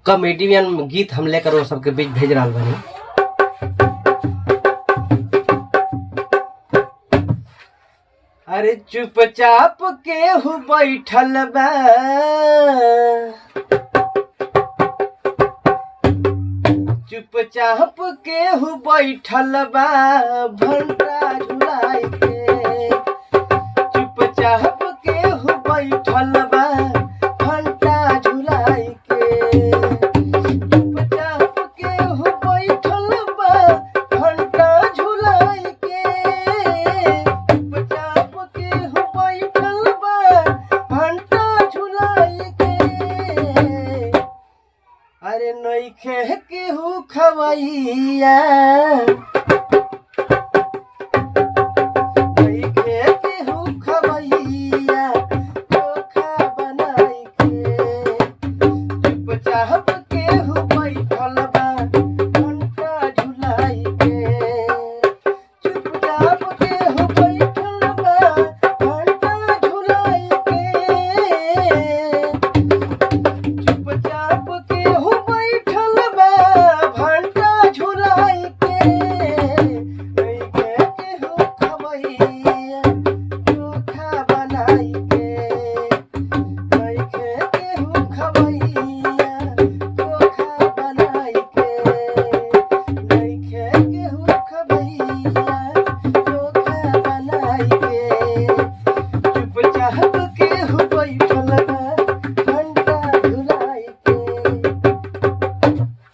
Comedian गीत हम लेकर वो सबके बीच भेज रहा बनी। अरे चुपचाप केहू बैठल बा, चुपचाप केहू बैठल बा भंटा झुलाई के, चुपचाप केहू बैठल बा भंटा झुलाई के, चुपचाप केहू बैठल बा भंटा झुलाई के, चुपचाप केहू बैठल बा भंटा झुलाई के। अरे नइखे केहू खवैया, नइखे केहू खवैया चोखा बनाई के, चुपचाप केहू बैठल बा भंटा झुलाई के, चुपचाप केहू बैठल बा भंटा झुलाई के, चुपचाप केहू बैठल बा भंटा झुलाई के। नइखे केहू खवैया चोखा बनाई के, नइखे केहू खवैया चोखा बनाई के, नइखे केहू खवैया